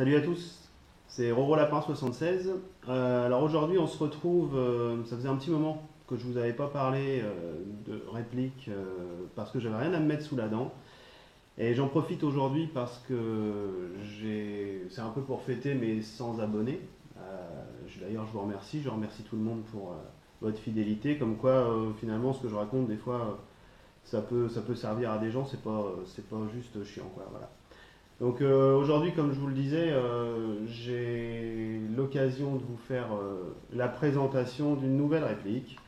Salut à tous, c'est Roro Lapin 76. Alors aujourd'hui on se retrouve, ça faisait un petit moment que je vous avais pas parlé de réplique parce que j'avais rien à me mettre sous la dent. Et j'en profite aujourd'hui parce que c'est un peu pour fêter mes 100 abonnés. D'ailleurs je vous remercie, je remercie tout le monde pour votre fidélité. Comme quoi finalement ce que je raconte des fois ça peut servir à des gens, c'est pas juste chiant quoi, voilà. Donc aujourd'hui, comme je vous le disais, j'ai l'occasion de vous faire la présentation d'une nouvelle réplique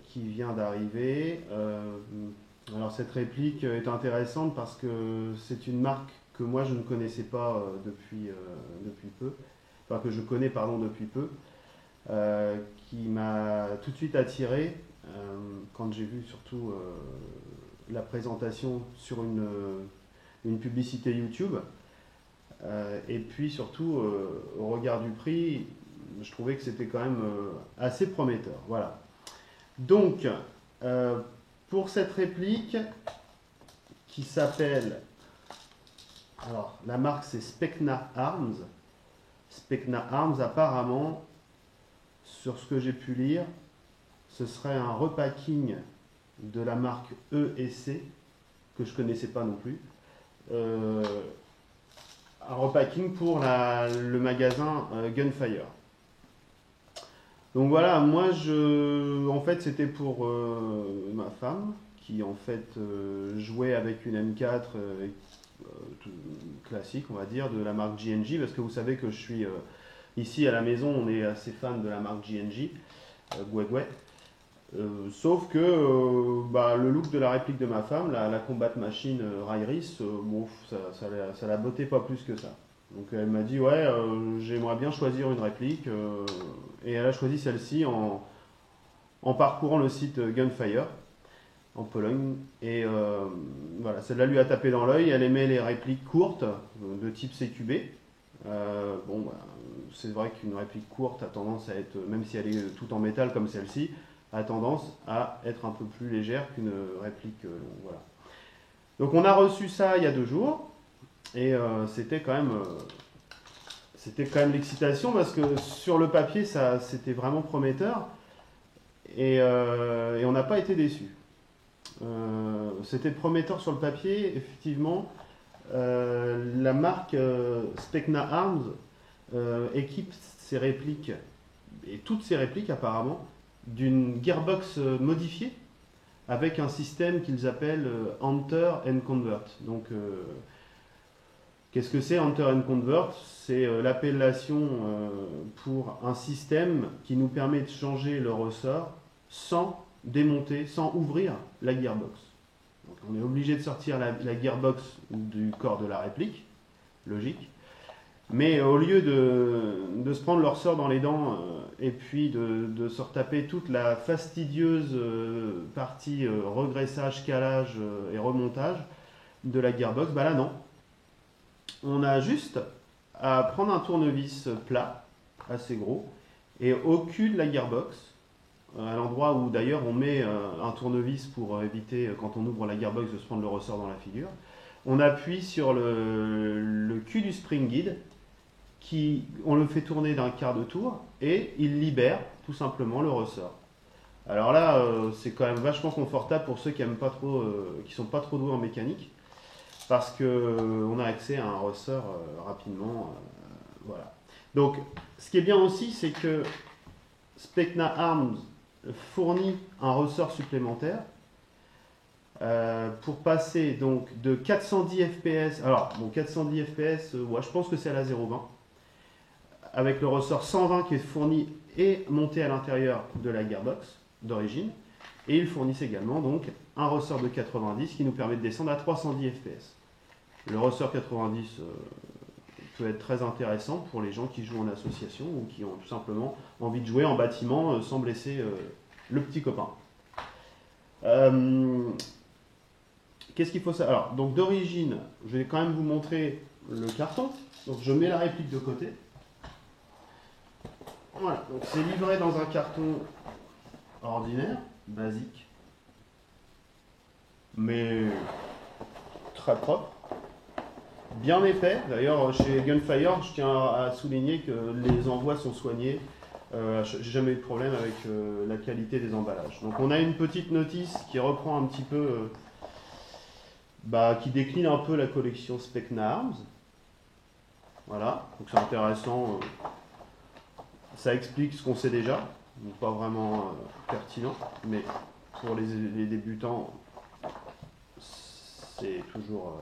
qui vient d'arriver. Alors cette réplique est intéressante parce que c'est une marque que moi je ne connaissais pas depuis peu, enfin que je connais pardon depuis peu, qui m'a tout de suite attiré quand j'ai vu surtout la présentation sur une publicité YouTube. Et puis surtout, au regard du prix, je trouvais que c'était quand même assez prometteur. Voilà. Donc, euh, pour cette réplique qui s'appelle. Alors, la marque c'est Specna Arms. Specna Arms, apparemment, sur ce que j'ai pu lire, ce serait un repacking de la marque E&C, que je ne connaissais pas non plus. Euh, un repacking pour le magasin Gunfire. Donc voilà, moi en fait c'était pour ma femme qui en fait jouait avec une M4 classique on va dire de la marque J&J parce que vous savez que je suis ici à la maison on est assez fan de la marque J&J, Guegwe. Sauf que le look de la réplique de ma femme, la Combat Machine Rairis, bon, ça la bottait pas plus que ça. Donc elle m'a dit ouais, j'aimerais bien choisir une réplique, et elle a choisi celle-ci en parcourant le site Gunfire en Pologne. Et celle-là lui a tapé dans l'œil. Elle aimait les répliques courtes de type CQB. C'est vrai qu'une réplique courte a tendance à être, même si elle est tout en métal comme celle-ci, a tendance à être un peu plus légère qu'une réplique longue. Voilà. Donc on a reçu ça il y a 2 jours et c'était quand même l'excitation parce que sur le papier ça c'était vraiment prometteur et on n'a pas été déçus. C'était prometteur sur le papier, effectivement. La marque Specna Arms équipe ses répliques et toutes ses répliques apparemment d'une gearbox modifiée avec un système qu'ils appellent Enter and Convert. Donc, qu'est-ce que c'est Enter and Convert? C'est l'appellation pour un système qui nous permet de changer le ressort sans démonter, sans ouvrir la gearbox. Donc, on est obligé de sortir la gearbox du corps de la réplique, logique. Mais au lieu de se prendre le ressort dans les dents et puis de se retaper toute la fastidieuse partie regraissage, calage et remontage de la gearbox, bah là non. On a juste à prendre un tournevis plat, assez gros, et au cul de la gearbox, à l'endroit où d'ailleurs on met un tournevis pour éviter quand on ouvre la gearbox de se prendre le ressort dans la figure, on appuie sur le cul du spring guide, on le fait tourner d'un quart de tour et il libère tout simplement le ressort. Alors là, c'est quand même vachement confortable pour ceux qui aiment pas trop, qui sont pas trop doués en mécanique, parce que on a accès à un ressort rapidement. Voilà. Donc, ce qui est bien aussi, c'est que Specna Arms fournit un ressort supplémentaire pour passer donc de 410 fps. Alors, bon, 410 fps, ouais, je pense que c'est à la 0,20. Avec le ressort 120 qui est fourni et monté à l'intérieur de la gearbox d'origine. Et ils fournissent également donc un ressort de 90 qui nous permet de descendre à 310 fps. Le ressort 90 peut être très intéressant pour les gens qui jouent en association ou qui ont tout simplement envie de jouer en bâtiment sans blesser le petit copain. Qu'est-ce qu'il faut savoir? Alors, donc d'origine, je vais quand même vous montrer le carton. Donc je mets la réplique de côté. Voilà, donc c'est livré dans un carton ordinaire, basique, mais très propre. bien épais. D'ailleurs, chez Gunfire, je tiens à souligner que les envois sont soignés. J'ai jamais eu de problème avec la qualité des emballages. Donc on a une petite notice qui reprend un petit peu, qui décline un peu la collection Specna Arms. Voilà, donc c'est intéressant. Ça explique ce qu'on sait déjà, donc pas vraiment pertinent, mais pour les débutants, c'est toujours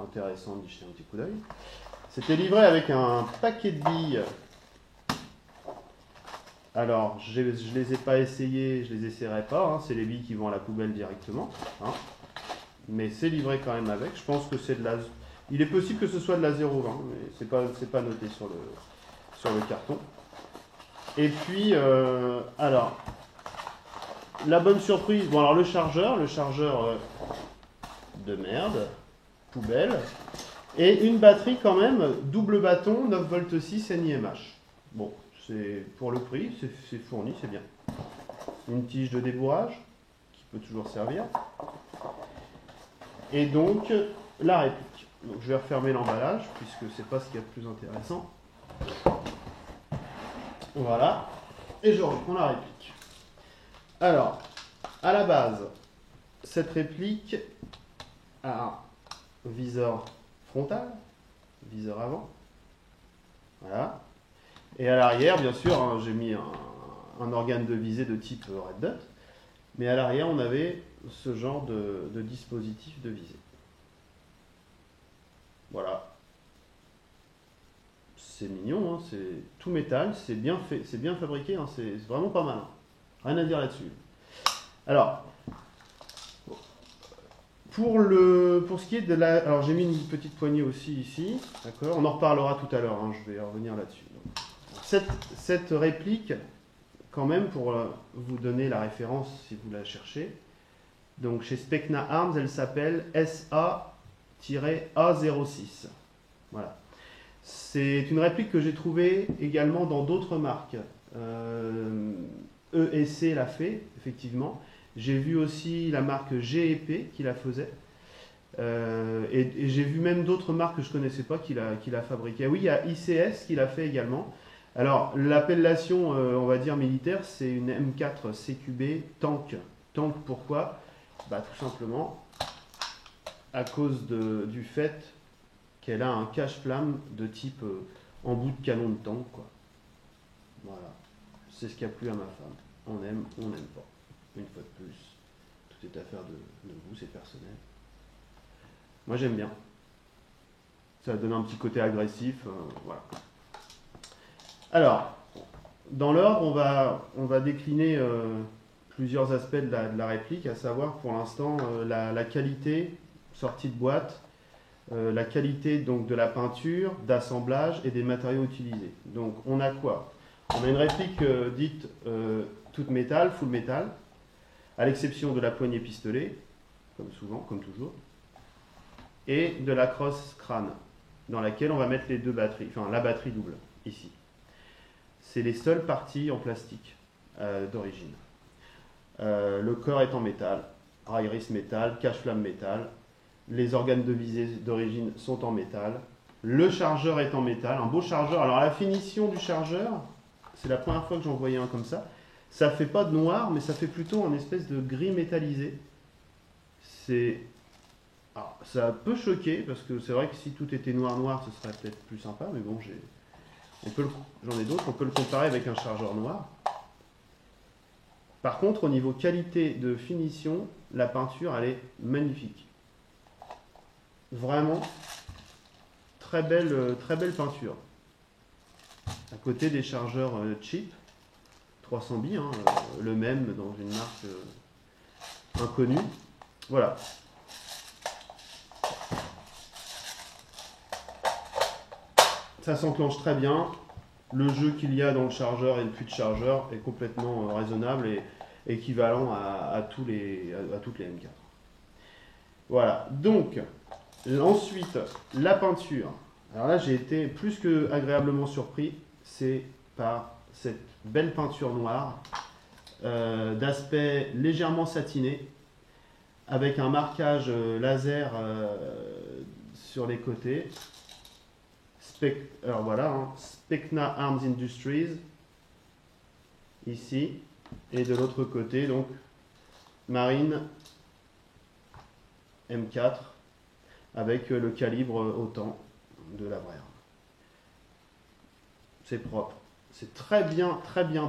intéressant d'y jeter un petit coup d'œil. C'était livré avec un paquet de billes. Alors, je ne les ai pas essayées, je les essaierai pas, hein, c'est les billes qui vont à la poubelle directement. Hein. Mais c'est livré quand même avec. Je pense que c'est de la... Il est possible que ce soit de la 0,20, mais c'est pas noté sur le carton. Et puis, alors, la bonne surprise, bon alors le chargeur de merde, poubelle, et une batterie quand même, double bâton, 9V6 NiMH. Bon, c'est pour le prix, c'est fourni, c'est bien. Une tige de débourrage, qui peut toujours servir. Et donc, la réplique. Donc je vais refermer l'emballage, puisque c'est pas ce qu'il y a de plus intéressant. Voilà. Et je reprends la réplique. Alors, à la base, cette réplique a un viseur frontal, viseur avant. Voilà. Et à l'arrière, bien sûr, hein, j'ai mis un organe de visée de type Red Dot. Mais à l'arrière, on avait ce genre de dispositif de visée. Voilà. C'est mignon, hein, c'est tout métal, c'est bien fait, c'est bien fabriqué, hein, c'est vraiment pas mal. Hein. Rien à dire là-dessus. Alors, pour ce qui est de la... Alors j'ai mis une petite poignée aussi ici, d'accord. On en reparlera tout à l'heure, hein, je vais revenir là-dessus. Cette réplique, quand même, pour vous donner la référence si vous la cherchez, donc chez Specna Arms, elle s'appelle SA-A06. Voilà. C'est une réplique que j'ai trouvée également dans d'autres marques. ESC l'a fait, effectivement. J'ai vu aussi la marque GEP qui la faisait. Et j'ai vu même d'autres marques que je ne connaissais pas qui la fabriquaient. Oui, il y a ICS qui l'a fait également. Alors, l'appellation, on va dire militaire, c'est une M4 CQB tank. Tank, pourquoi? Tout simplement à cause du fait qu'elle a un cache-flamme de type embout de canon de tank, quoi. Voilà. C'est ce qui a plu à ma femme. On aime, on n'aime pas. Une fois de plus, tout est affaire de goût, c'est personnel. Moi, j'aime bien. Ça donne un petit côté agressif, voilà. Alors, dans l'ordre, on va décliner plusieurs aspects de la réplique, à savoir pour l'instant la qualité sortie de boîte, la qualité donc de la peinture, d'assemblage et des matériaux utilisés. Donc on a quoi? On a une réplique dite toute métal, full métal, à l'exception de la poignée pistolet, comme souvent, comme toujours, et de la crosse crâne, dans laquelle on va mettre les deux batteries, enfin la batterie double, ici. C'est les seules parties en plastique d'origine. Le corps est en métal, iris métal, cache-flamme métal, les organes de visée d'origine sont en métal, le chargeur est en métal, un beau chargeur. Alors la finition du chargeur, c'est la première fois que j'en voyais un comme ça. Ça fait pas de noir, mais ça fait plutôt un espèce de gris métallisé. Alors, ça peut choquer, parce que c'est vrai que si tout était noir, ce serait peut-être plus sympa, mais bon, j'en ai d'autres, on peut le comparer avec un chargeur noir. Par contre, au niveau qualité de finition, la peinture, elle est magnifique. Vraiment, très belle peinture. À côté des chargeurs cheap, 300 billes, hein, le même dans une marque inconnue. Voilà. Ça s'enclenche très bien. Le jeu qu'il y a dans le chargeur et le puits de chargeur est complètement raisonnable et équivalent à toutes les M4. Voilà. Donc, ensuite, la peinture. Alors là, j'ai été plus que agréablement surpris. C'est par cette belle peinture noire d'aspect légèrement satiné avec un marquage laser sur les côtés. Alors voilà, hein, Specna Arms Industries, ici, et de l'autre côté, donc, Marine M4, avec le calibre autant de la vraie arme. C'est propre. C'est très bien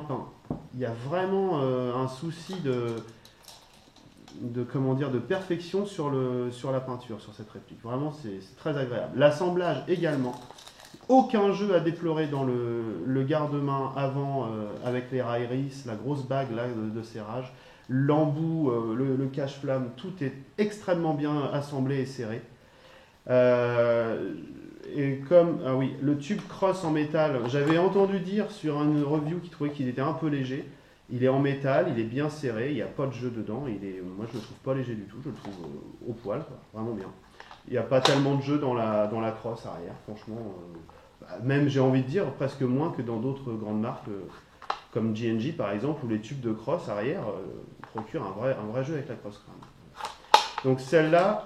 peint. Il y a vraiment un souci comment dire, de perfection sur la peinture, sur cette réplique. Vraiment, c'est très agréable. L'assemblage également. Aucun jeu à déplorer dans le garde-main avant avec les railleries, la grosse bague là, de serrage. L'embout, le cache-flamme, tout est extrêmement bien assemblé et serré. Et comme, ah oui, le tube cross en métal, j'avais entendu dire sur une review qui trouvait qu'il était un peu léger. Il est en métal, il est bien serré, il n'y a pas de jeu dedans. Moi, je le trouve pas léger du tout, je le trouve au poil, quoi, vraiment bien. Il n'y a pas tellement de jeu dans la crosse arrière, franchement. Même, j'ai envie de dire, presque moins que dans d'autres grandes marques, comme G&G par exemple, où les tubes de crosse arrière procurent un vrai jeu avec la crosse crâne. Donc celle-là,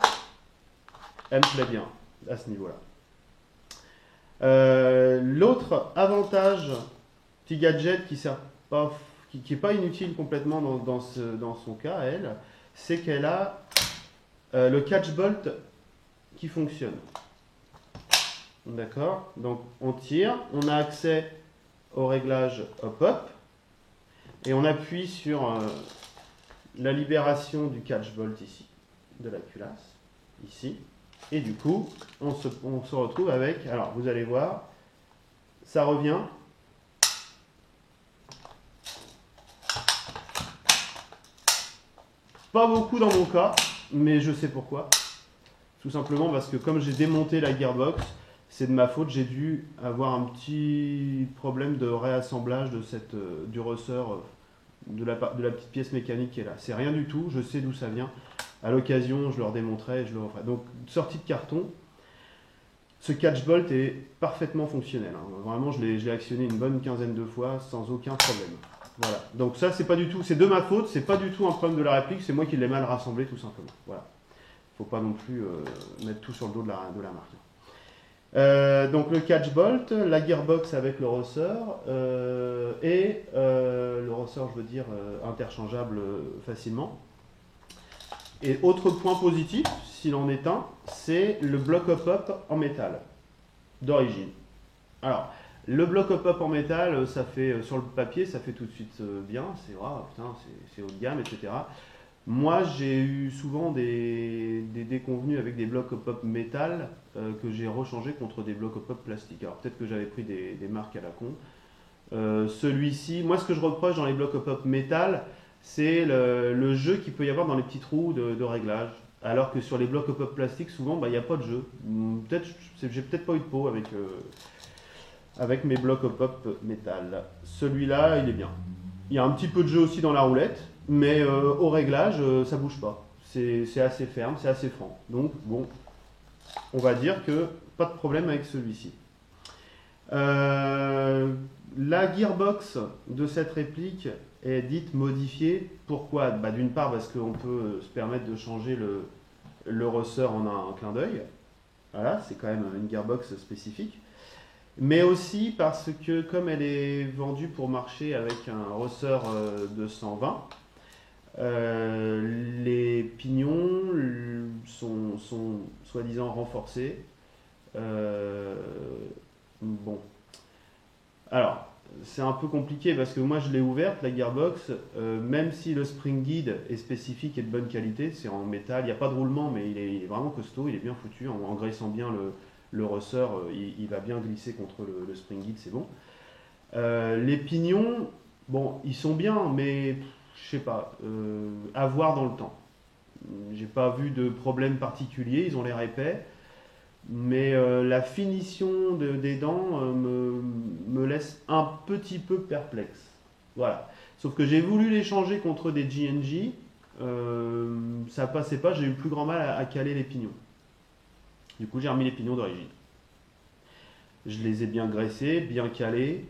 elle me plaît bien à ce niveau-là. L'autre avantage, petit gadget qui n'est pas inutile complètement dans son cas, elle, c'est qu'elle a le catch bolt qui fonctionne. D'accord? Donc on tire, on a accès au réglage hop-hop, et on appuie sur la libération du catch bolt ici, de la culasse, ici. Et du coup, on se retrouve avec, alors vous allez voir, ça revient. Pas beaucoup dans mon cas, mais je sais pourquoi. Tout simplement parce que comme j'ai démonté la gearbox, c'est de ma faute, j'ai dû avoir un petit problème de réassemblage du ressort de la petite pièce mécanique qui est là. C'est rien du tout, je sais d'où ça vient. À l'occasion, je leur démontrerai et je le referai. Donc, sortie de carton, ce catch bolt est parfaitement fonctionnel. Hein. Vraiment, je l'ai actionné une bonne quinzaine de fois sans aucun problème. Voilà. Donc ça, c'est pas du tout, c'est de ma faute, c'est pas du tout un problème de la réplique, c'est moi qui l'ai mal rassemblé tout simplement. Voilà. Faut pas non plus mettre tout sur le dos de la marque. Donc le catch bolt, la gearbox avec le ressort et le ressort, je veux dire, interchangeable facilement. Et autre point positif, s'il en est un, c'est le bloc hop-hop en métal d'origine. Alors, le bloc hop-hop en métal, ça fait sur le papier, ça fait tout de suite bien, c'est wow, putain, c'est haut de gamme, etc. Moi, j'ai eu souvent des déconvenus avec des blocs hop-hop métal que j'ai rechangés contre des blocs hop-hop plastique. Alors peut-être que j'avais pris des marques à la con. Celui-ci, moi, ce que je reproche dans les blocs hop-hop métal, c'est le jeu qu'il peut y avoir dans les petits trous de réglage. Alors que sur les blocs hop-hop plastique, souvent, il n'y a pas de jeu. J'ai peut-être pas eu de peau avec mes blocs hop-hop métal. Celui-là, il est bien. Il y a un petit peu de jeu aussi dans la roulette, mais au réglage, ça bouge pas. C'est assez ferme, c'est assez franc. Donc, bon, on va dire que pas de problème avec celui-ci. La gearbox de cette réplique est dite modifiée. Pourquoi? D'une part parce qu'on peut se permettre de changer le ressort en un clin d'œil. Voilà, c'est quand même une gearbox spécifique. Mais aussi parce que comme elle est vendue pour marcher avec un ressort de 120, les pignons sont soi-disant renforcés. Bon. Alors, c'est un peu compliqué parce que moi je l'ai ouverte, la gearbox, même si le spring guide est spécifique et de bonne qualité, c'est en métal, il n'y a pas de roulement, mais il est vraiment costaud, il est bien foutu, en graissant bien le ressort, il va bien glisser contre le spring guide, c'est bon. Les pignons, bon, ils sont bien, mais je sais pas, à voir dans le temps. J'ai pas vu de problème particulier, ils ont l'air épais. Mais la finition des dents me laisse un petit peu perplexe. Voilà. Sauf que j'ai voulu les changer contre des G&G. Ça passait pas, j'ai eu le plus grand mal à caler les pignons. Du coup, j'ai remis les pignons d'origine. Je les ai bien graissés, bien calés.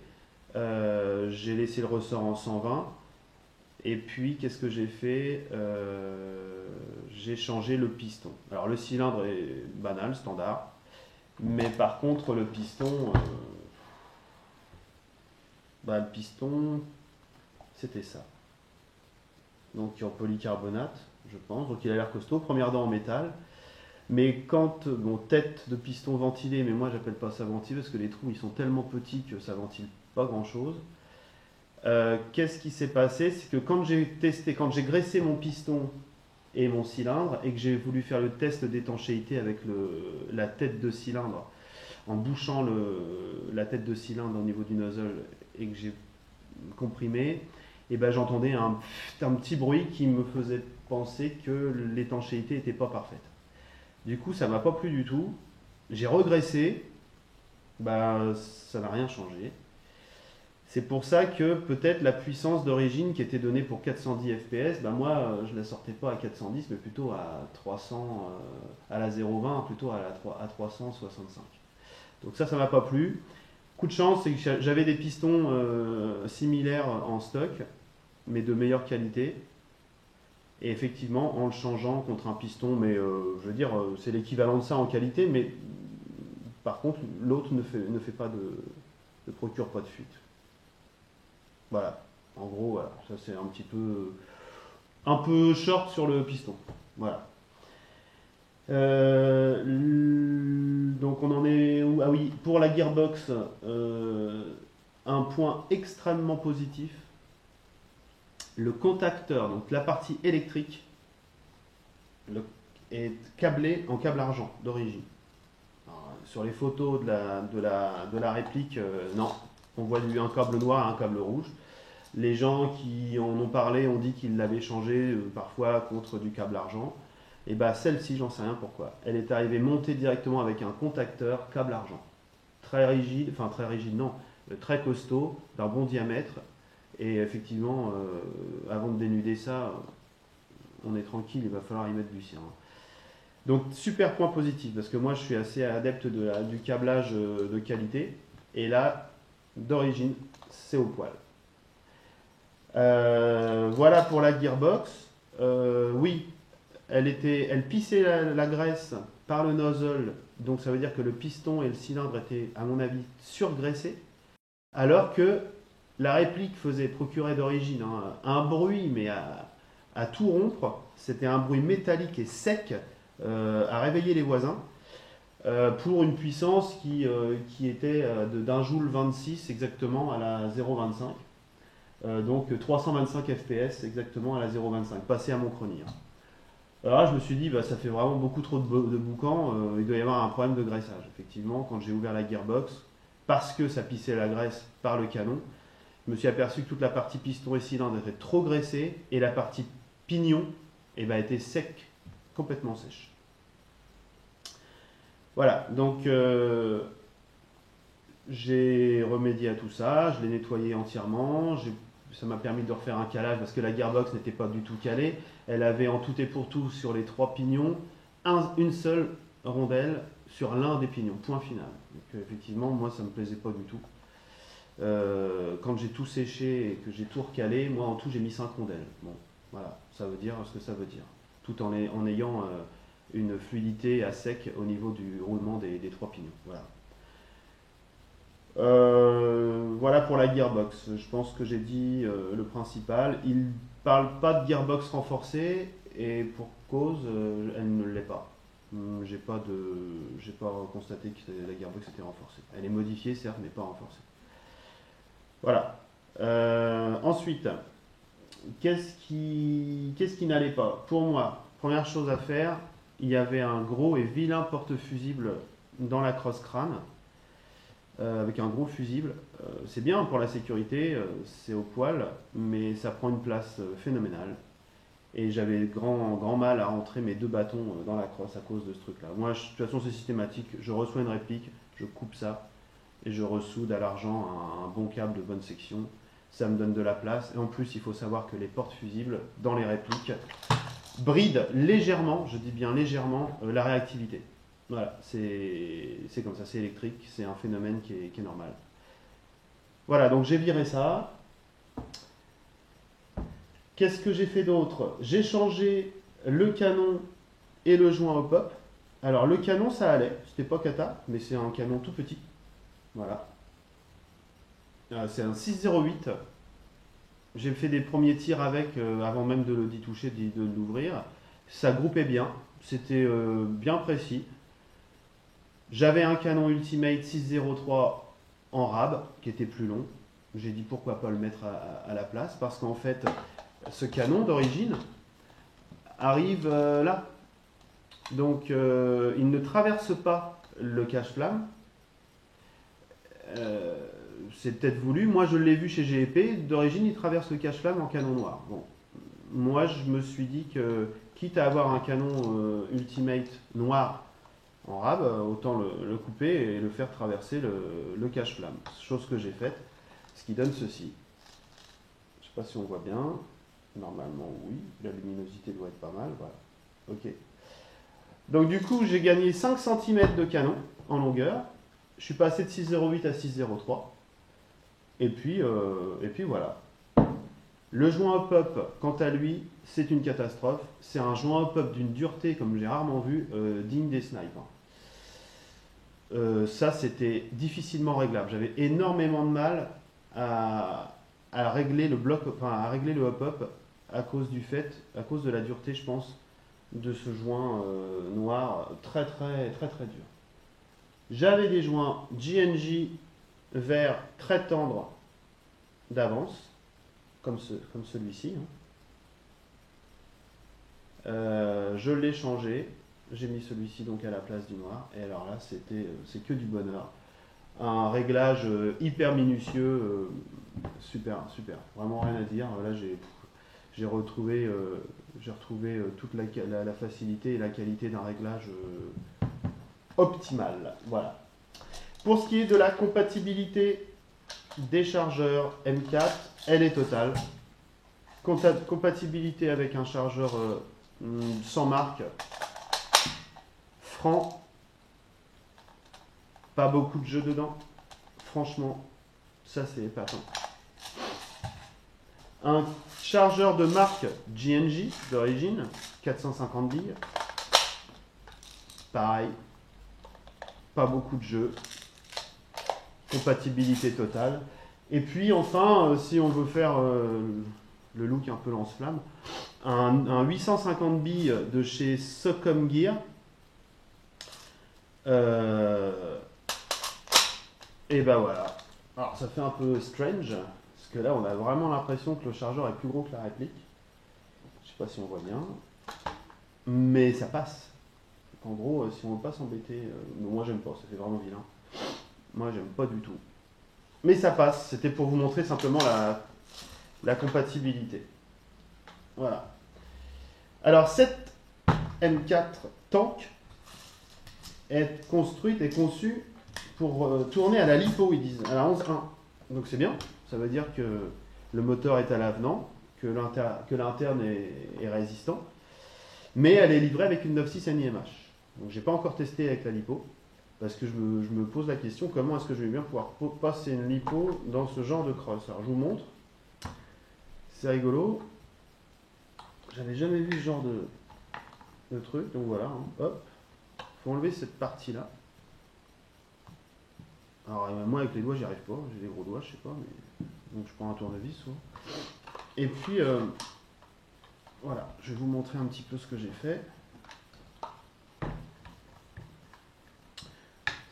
J'ai laissé le ressort en 120. Et puis, qu'est-ce que j'ai fait? J'ai changé le piston. Alors, le cylindre est banal, standard. Mais par contre, le piston, c'était ça. Donc en polycarbonate, je pense. Donc il a l'air costaud. Première dent en métal. Mais quand, tête de piston ventilé, mais moi j'appelle pas ça ventilé parce que les trous ils sont tellement petits que ça ventile pas grand chose. Qu'est-ce qui s'est passé? C'est que quand j'ai graissé mon piston et mon cylindre et que j'ai voulu faire le test d'étanchéité avec la tête de cylindre, en bouchant la tête de cylindre au niveau du nozzle et que j'ai comprimé, et ben j'entendais un petit bruit qui me faisait penser que l'étanchéité n'était pas parfaite. Du coup, ça m'a pas plu du tout. J'ai regraissé, ça n'a rien changé. C'est pour ça que peut-être la puissance d'origine qui était donnée pour 410 fps, moi je la sortais pas à 410 mais plutôt à 300, à la 0,20, plutôt à 365. Donc ça m'a pas plu. Coup de chance, c'est que j'avais des pistons similaires en stock, mais de meilleure qualité. Et effectivement, en le changeant contre un piston, mais je veux dire, c'est l'équivalent de ça en qualité, mais par contre, l'autre ne procure pas de fuite. Voilà. En gros, voilà. Ça c'est un peu short sur le piston. Voilà. Donc on en est où? Ah oui, pour la gearbox, un point extrêmement positif. Le contacteur, donc la partie électrique, est câblé en câble argent d'origine. Sur les photos de la réplique, non, on voit un câble noir et un câble rouge. Les gens qui en ont parlé ont dit qu'ils l'avaient changé parfois contre du câble argent. Et celle-ci, j'en sais rien pourquoi. Elle est arrivée montée directement avec un contacteur câble argent. Très rigide, non, très costaud, d'un bon diamètre. Et effectivement, avant de dénuder ça, on est tranquille, il va falloir y mettre du cire. Donc super point positif, parce que moi je suis assez adepte du câblage de qualité. Et là, d'origine, c'est au poil. Voilà pour la gearbox. Oui, elle pissait la graisse par le nozzle, donc ça veut dire que le piston et le cylindre étaient, à mon avis, surgraissés, alors que la réplique procurait d'origine un bruit, mais à tout rompre. C'était un bruit métallique et sec à réveiller les voisins, pour une puissance qui était d'un joule 26 exactement à la 0,25. Donc 325 fps exactement à la 0,25, passé à mon chronier. Alors là, je me suis dit, ça fait vraiment beaucoup trop de boucan, il doit y avoir un problème de graissage. Effectivement, quand j'ai ouvert la gearbox, parce que ça pissait la graisse par le canon, je me suis aperçu que toute la partie piston et cylindre était trop graissée et la partie pignon était sec, complètement sèche. Voilà, donc j'ai remédié à tout ça, je l'ai nettoyé entièrement, ça m'a permis de refaire un calage parce que la gearbox n'était pas du tout calée. Elle avait en tout et pour tout sur les 3 pignons une seule rondelle sur l'un des pignons, point final. Donc effectivement, moi ça me plaisait pas du tout. Quand j'ai tout séché et que j'ai tout recalé, moi en tout j'ai mis 5 rondelles. Bon, voilà, ça veut dire ce que ça veut dire. Tout en ayant une fluidité à sec au niveau du roulement des 3 pignons. Voilà. Voilà pour la gearbox. Je pense que j'ai dit le principal. Il ne parle pas de gearbox renforcée et pour cause, elle ne l'est pas. J'ai pas constaté que la gearbox était renforcée. Elle est modifiée certes, mais pas renforcée. Voilà. Ensuite, qu'est-ce qui n'allait pas? Pour moi, première chose à faire, il y avait un gros et vilain porte-fusible dans la crosse crâne. Avec un gros fusible. C'est bien pour la sécurité, c'est au poil, mais ça prend une place phénoménale. Et j'avais grand mal à rentrer mes 2 bâtons dans la crosse à cause de ce truc-là. Moi, de toute façon, c'est systématique. Je reçois une réplique, je coupe ça, et je ressoude à l'argent un bon câble de bonne section. Ça me donne de la place. Et en plus, il faut savoir que les portes-fusibles, dans les répliques, brident légèrement, je dis bien légèrement, la réactivité. Voilà, c'est comme ça, c'est électrique, c'est un phénomène qui est normal. Voilà, donc j'ai viré ça. Qu'est-ce que j'ai fait d'autre? J'ai changé le canon et le joint au pop. Alors le canon ça allait, c'était pas cata, mais c'est un canon tout petit. Voilà. C'est un 6,08. J'ai fait des premiers tirs avec avant même d'y toucher, de l'ouvrir. Ça groupait bien, c'était bien précis. J'avais un canon Ultimate 6,03 en rab qui était plus long. J'ai dit pourquoi pas le mettre à la place parce qu'en fait ce canon d'origine arrive là. Donc il ne traverse pas le cache-flamme. C'est peut-être voulu. Moi je l'ai vu chez GEP. D'origine il traverse le cache-flamme en canon noir. Bon. Moi je me suis dit que quitte à avoir un canon Ultimate noir en rab, autant le couper et le faire traverser le cache-flamme. Chose que j'ai faite. Ce qui donne ceci. Je ne sais pas si on voit bien. Normalement, oui. La luminosité doit être pas mal. Voilà. Ok. Donc, du coup, j'ai gagné 5 cm de canon en longueur. Je suis passé de 6,08 à 6,03. Et puis voilà. Le joint hop-up, quant à lui, c'est une catastrophe. C'est un joint hop-up d'une dureté, comme j'ai rarement vu, digne des snipes. Ça, c'était difficilement réglable. J'avais énormément de mal à régler le bloc, enfin à régler le hop-up à cause de la dureté, je pense, de ce joint noir très dur. J'avais des joints GNJ vert très tendres d'avance, comme celui-ci. Je l'ai changé, j'ai mis celui-ci donc à la place du noir, et alors là c'est que du bonheur. Un réglage hyper minutieux, super, vraiment rien à dire. Là j'ai retrouvé toute la facilité et la qualité d'un réglage optimal. Voilà. Pour ce qui est de la compatibilité des chargeurs M4, elle est totale. Compatibilité avec un chargeur sans marque, franc, pas beaucoup de jeux dedans. Franchement, ça c'est épatant. Un chargeur de marque GNJ d'origine, 450 billes. Pareil, pas beaucoup de jeux. Compatibilité totale. Et puis enfin, si on veut faire le look un peu lance-flamme, un 850 billes de chez Socom Gear. Et ben voilà. Alors ça fait un peu strange, parce que là on a vraiment l'impression que le chargeur est plus gros que la réplique. Je sais pas si on voit bien. Mais ça passe. En gros, si on veut pas s'embêter, moi j'aime pas, ça fait vraiment vilain. Moi j'aime pas du tout. Mais ça passe, c'était pour vous montrer simplement la compatibilité. Voilà. Alors cette M4 Tank est construite et conçue pour tourner à la LiPo, ils disent, à la 11.1. Donc c'est bien, ça veut dire que le moteur est à l'avenant, que l'interne est résistant, mais elle est livrée avec une 9.6 NIMH. Donc j'ai pas encore testé avec la LiPo, parce que je me pose la question, comment est-ce que je vais bien pouvoir passer une LiPo dans ce genre de cross. Alors je vous montre, c'est rigolo, j'avais jamais vu ce genre de truc, donc voilà, hein. Hop, faut enlever cette partie-là. Alors moi avec les doigts j'y arrive pas, j'ai des gros doigts, je sais pas, mais donc je prends un tournevis soit. Et puis voilà, je vais vous montrer un petit peu ce que j'ai fait.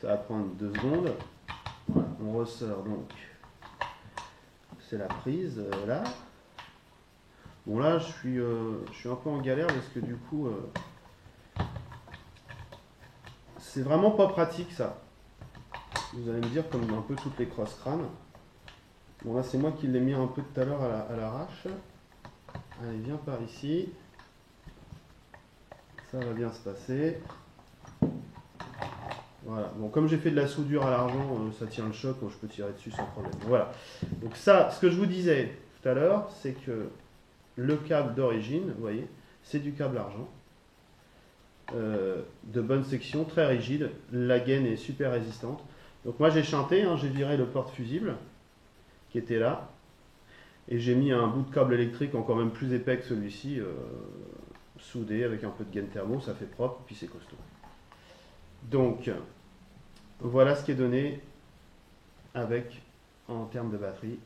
Ça va prendre 2 secondes. Voilà, on ressort donc. C'est la prise là. Bon là je suis un peu en galère parce que du coup c'est vraiment pas pratique ça. Vous allez me dire comme un peu toutes les cross crânes. Bon là c'est moi qui l'ai mis un peu tout à l'heure à l'arrache. Allez, viens par ici. Ça va bien se passer. Voilà. Bon, comme j'ai fait de la soudure à l'argent, ça tient le choc, donc je peux tirer dessus sans problème. Voilà. Donc ça, ce que je vous disais tout à l'heure, c'est que le câble d'origine, vous voyez, c'est du câble argent. De bonne section, très rigide. La gaine est super résistante. Donc moi j'ai chanté, hein, j'ai viré le porte-fusible qui était là. Et j'ai mis un bout de câble électrique encore même plus épais que celui-ci, soudé avec un peu de gaine thermo, ça fait propre, puis c'est costaud. Donc, voilà ce qui est donné avec, en termes de batterie,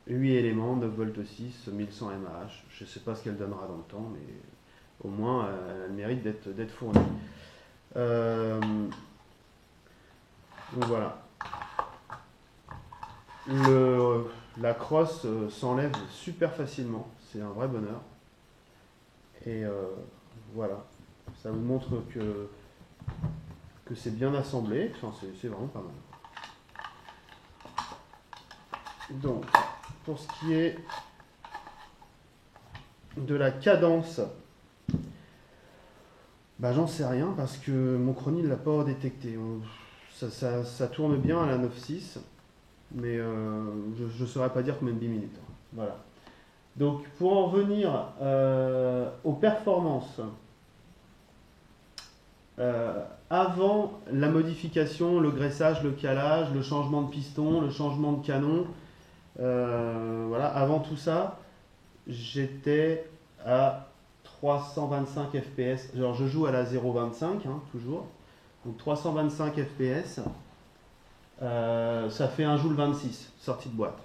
8 éléments, 9 volts 6, 1100 mAh. Je ne sais pas ce qu'elle donnera dans le temps, mais au moins, elle a le mérite d'être fournie. Donc voilà. La crosse s'enlève super facilement, c'est un vrai bonheur. Et voilà, ça vous montre que c'est bien assemblé, enfin, c'est vraiment pas mal. Donc, pour ce qui est de la cadence, bah, j'en sais rien parce que mon chronie ne l'a pas détecté. Ça tourne bien à la 9.6, mais je ne saurais pas dire combien de 10 minutes. Voilà. Donc, pour en revenir aux performances, avant la modification, le graissage, le calage, le changement de piston, le changement de canon, voilà, avant tout ça, j'étais à 325 fps. Genre, je joue à la 0.25, hein, toujours. Donc 325 fps, ça fait 1 joule 26, sortie de boîte.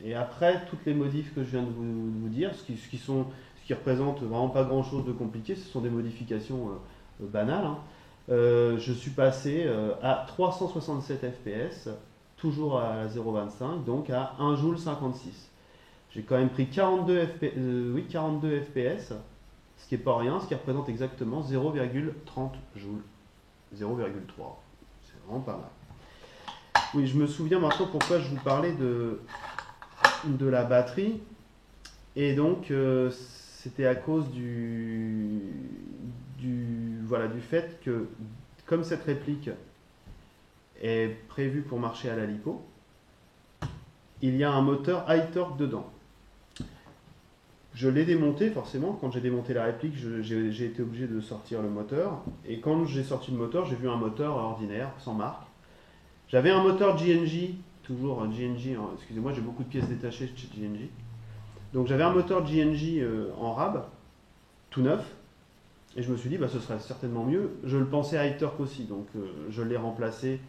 Et après, toutes les modifs que je viens de vous dire, ce qui représente vraiment pas grand chose de compliqué, ce sont des modifications banales, hein. Je suis passé à 367 fps, toujours à 0,25, donc à 1 joule 56. J'ai quand même pris 42 fps, ce qui n'est pas rien, ce qui représente exactement 0,30 joules. 0,3. C'est vraiment pas mal. Oui, je me souviens maintenant pourquoi je vous parlais de la batterie. Et donc, c'était à cause voilà, du fait que, comme cette réplique est prévue pour marcher à la lipo, il y a un moteur high torque dedans. Je l'ai démonté forcément. Quand j'ai démonté la réplique, j'ai été obligé de sortir le moteur. Et quand j'ai sorti le moteur, j'ai vu un moteur ordinaire, sans marque. J'avais un moteur GNG, toujours un GNG, excusez-moi, j'ai beaucoup de pièces détachées chez GNG. Donc j'avais un moteur GNG en rab, tout neuf. Et je me suis dit, bah, ce serait certainement mieux. Je le pensais high torque aussi, donc je l'ai remplacé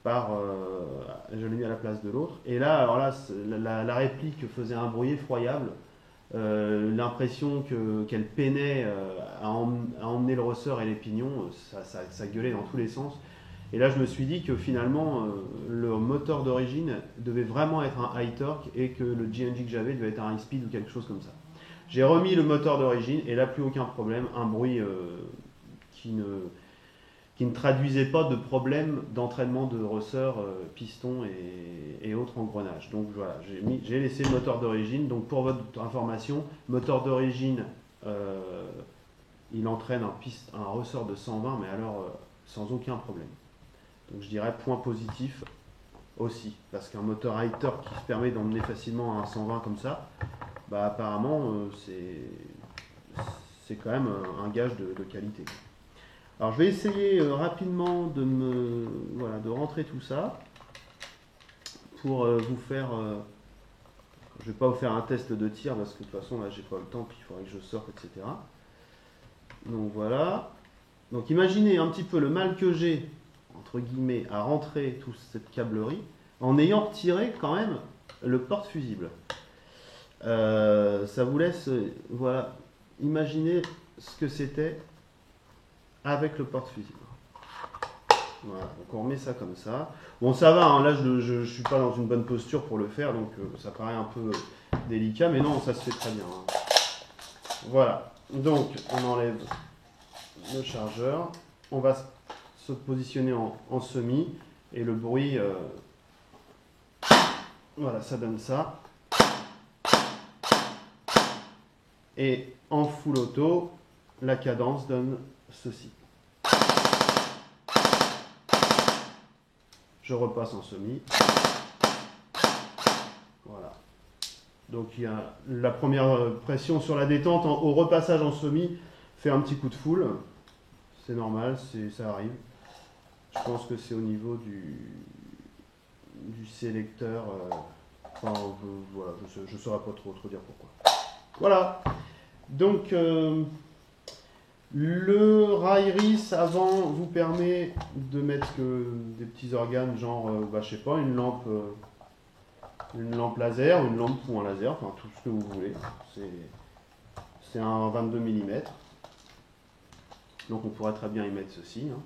je l'ai mis à la place de l'autre. Et là, alors là, la réplique faisait un bruit effroyable. L'impression qu'elle peinait à emmener le ressort et les pignons, ça gueulait dans tous les sens. Et là, je me suis dit que finalement, le moteur d'origine devait vraiment être un high torque et que le GNG que j'avais devait être un high speed ou quelque chose comme ça. J'ai remis le moteur d'origine et là, plus aucun problème. Un bruit qui ne traduisait pas de problème d'entraînement de ressort, piston et autres engrenages. Donc voilà, j'ai laissé le moteur d'origine. Donc pour votre information, moteur d'origine, il entraîne un ressort de 120, mais alors sans aucun problème. Donc je dirais point positif aussi, parce qu'un moteur high torque qui se permet d'emmener facilement un 120 comme ça, bah apparemment c'est quand même un gage de qualité. Alors je vais essayer rapidement de rentrer tout ça pour vous faire. Je ne vais pas vous faire un test de tir parce que de toute façon là j'ai pas le temps, puis il faudrait que je sorte, etc. Donc voilà. Donc imaginez un petit peu le mal que j'ai, entre guillemets, à rentrer toute cette câblerie en ayant retiré quand même le porte-fusible. Ça vous laisse, voilà, imaginer ce que c'était avec le porte-fusible. Voilà, donc on remet ça comme ça. Bon, ça va, hein, là je suis pas dans une bonne posture pour le faire, donc ça paraît un peu délicat, mais non, ça se fait très bien, hein. Voilà, donc on enlève le chargeur, on va se positionner en semi, et le bruit, voilà, ça donne ça. Et en full auto, la cadence donne ceci. Je repasse en semi. Voilà. Donc il y a la première pression sur la détente au repassage en semi fait un petit coup de full. C'est normal, ça arrive. Je pense que c'est au niveau du sélecteur. Enfin, voilà, je ne saurais pas trop dire pourquoi. Voilà. Donc Le Rairis avant vous permet de mettre des petits organes, genre, bah, je sais pas, une lampe laser, une lampe point laser, enfin tout ce que vous voulez. C'est un 22 mm. Donc on pourrait très bien y mettre ceci. Hein.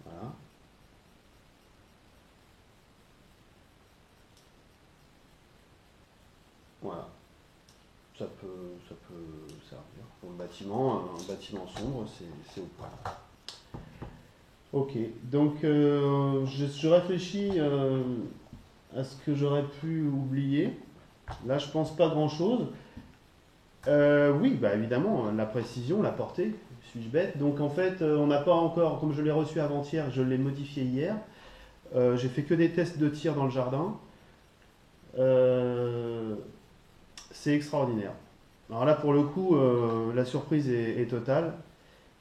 Voilà. Voilà. Ça peut servir. Pour le bâtiment, un bâtiment sombre, c'est au point. Ok, donc je réfléchis à ce que j'aurais pu oublier. Là, je pense pas grand-chose. Oui, bah évidemment, la précision, la portée, suis-je bête. Donc en fait, on n'a pas encore, comme je l'ai reçu avant-hier, je l'ai modifié hier. J'ai fait que des tests de tir dans le jardin. C'est extraordinaire. Alors là, pour le coup, la surprise est totale.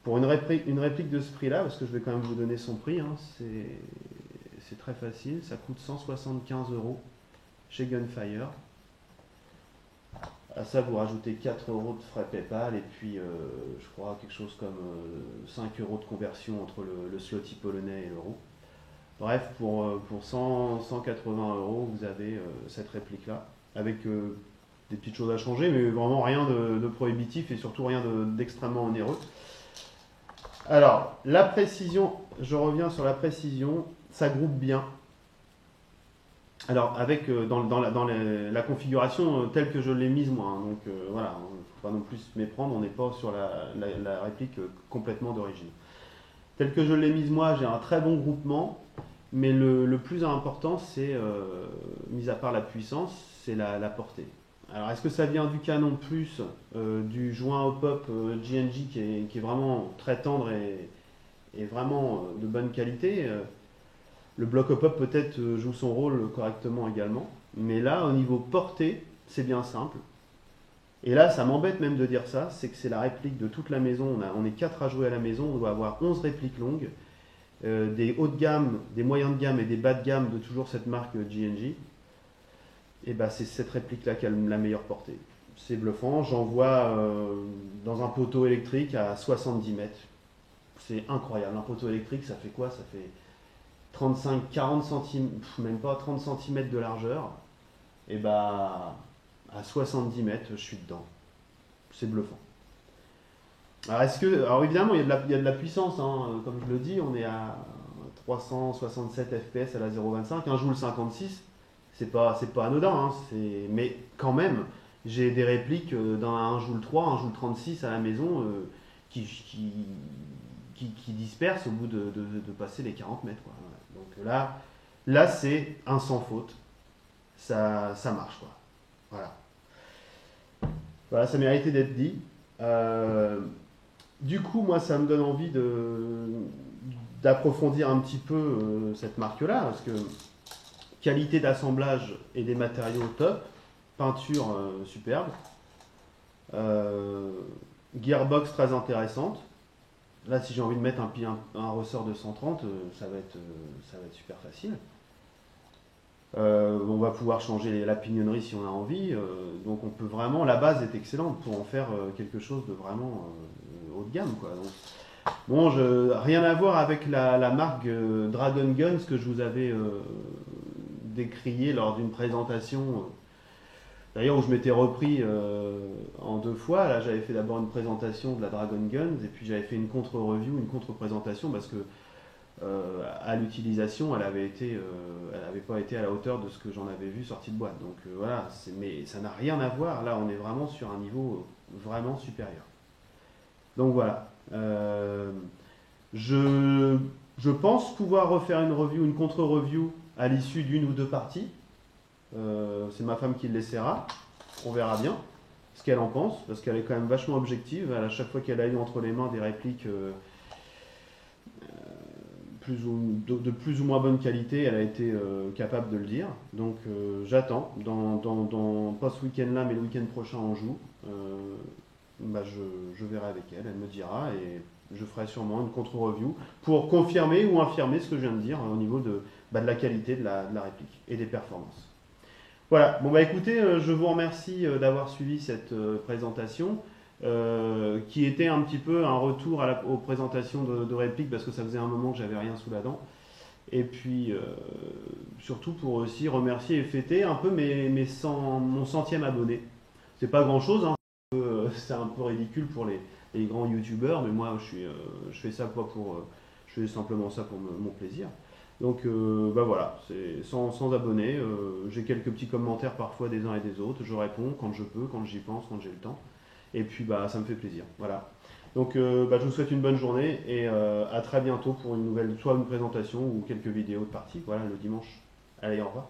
Pour une réplique de ce prix-là, parce que je vais quand même vous donner son prix, hein, c'est très facile, ça coûte 175 € chez Gunfire. À ça, vous rajoutez 4 € de frais PayPal et puis je crois quelque chose comme 5 € de conversion entre le zloty polonais et l'euro. Bref, pour 180 €, vous avez cette réplique-là, avec des petites choses à changer, mais vraiment rien de prohibitif et surtout rien d'extrêmement onéreux. Alors, la précision, je reviens sur la précision, ça groupe bien. Alors, avec dans la configuration telle que je l'ai mise moi, hein, donc voilà, il ne faut pas non plus se méprendre, on n'est pas sur la réplique complètement d'origine. Telle que je l'ai mise moi, j'ai un très bon groupement, mais le plus important, c'est, mis à part la puissance, c'est la portée. Alors, est-ce que ça vient du canon plus du joint hop-up GNG qui est vraiment très tendre et vraiment de bonne qualité le bloc hop-up peut-être joue son rôle correctement également. Mais là, au niveau portée, c'est bien simple. Et là, ça m'embête même de dire ça, c'est que c'est la réplique de toute la maison. On est 4 à jouer à la maison, on doit avoir 11 répliques longues, des hauts de gamme, des moyens de gamme et des bas de gamme de toujours cette marque GNG. Et bah c'est cette réplique-là qui a la meilleure portée. C'est bluffant, j'en vois dans un poteau électrique à 70 mètres. C'est incroyable, un poteau électrique ça fait quoi? Ça fait 35, 40 cm, même pas 30 cm de largeur. Et bah à 70 mètres, je suis dedans. C'est bluffant. Alors évidemment, il y a de la puissance, hein. Comme je le dis, on est à 367 fps à la 0,25, 1 joule 56. C'est pas anodin, hein, mais quand même, j'ai des répliques d'un 1 joule 3, 1 joule 36 à la maison qui dispersent au bout de passer les 40 mètres. Quoi. Donc là c'est un sans faute. Ça marche. Quoi. Voilà, ça méritait d'être dit. Du coup, moi, ça me donne envie d'approfondir un petit peu cette marque-là, parce que qualité d'assemblage et des matériaux top, peinture superbe, gearbox très intéressante. Là, si j'ai envie de mettre un ressort de 130, ça va être super facile. On va pouvoir changer la pignonnerie si on a envie. Donc on peut vraiment, la base est excellente pour en faire quelque chose de vraiment haut de gamme. Quoi. Donc, bon, rien à voir avec la marque Dragon Guns que je vous avais décrié lors d'une présentation. D'ailleurs, où je m'étais repris en 2 fois. Là, j'avais fait d'abord une présentation de la Dragon Guns et puis j'avais fait une contre-review, une contre-présentation parce que à l'utilisation, elle avait pas été à la hauteur de ce que j'en avais vu sorti de boîte. Donc voilà, mais ça n'a rien à voir. Là, on est vraiment sur un niveau vraiment supérieur. Donc voilà. Je pense pouvoir refaire une review, une contre-review à l'issue d'une ou 2 parties. C'est ma femme qui l'essaiera. On verra bien ce qu'elle en pense, parce qu'elle est quand même vachement objective. À chaque fois qu'elle a eu entre les mains des répliques de plus ou moins bonne qualité, elle a été capable de le dire. Donc j'attends. Pas ce week-end-là, mais le week-end prochain, on joue. Je verrai avec elle. Elle me dira et je ferai sûrement une contre-review pour confirmer ou infirmer ce que je viens de dire au niveau de la qualité de la réplique et des performances. Voilà, bon bah écoutez, je vous remercie d'avoir suivi cette présentation. qui était un petit peu un retour aux présentations de répliques parce que ça faisait un moment que j'avais rien sous la dent. Et puis surtout pour aussi remercier et fêter un peu mon centième abonné. C'est pas grand chose, hein. C'est un peu ridicule pour les grands youtubeurs, mais moi je fais ça quoi je fais simplement ça pour mon plaisir. Donc bah voilà, c'est sans abonnés. J'ai quelques petits commentaires parfois des uns et des autres. Je réponds quand je peux, quand j'y pense, quand j'ai le temps. Et puis bah ça me fait plaisir. Voilà. Donc bah, je vous souhaite une bonne journée et à très bientôt pour une nouvelle, soit une présentation ou quelques vidéos de partie, voilà, le dimanche. Allez, au revoir.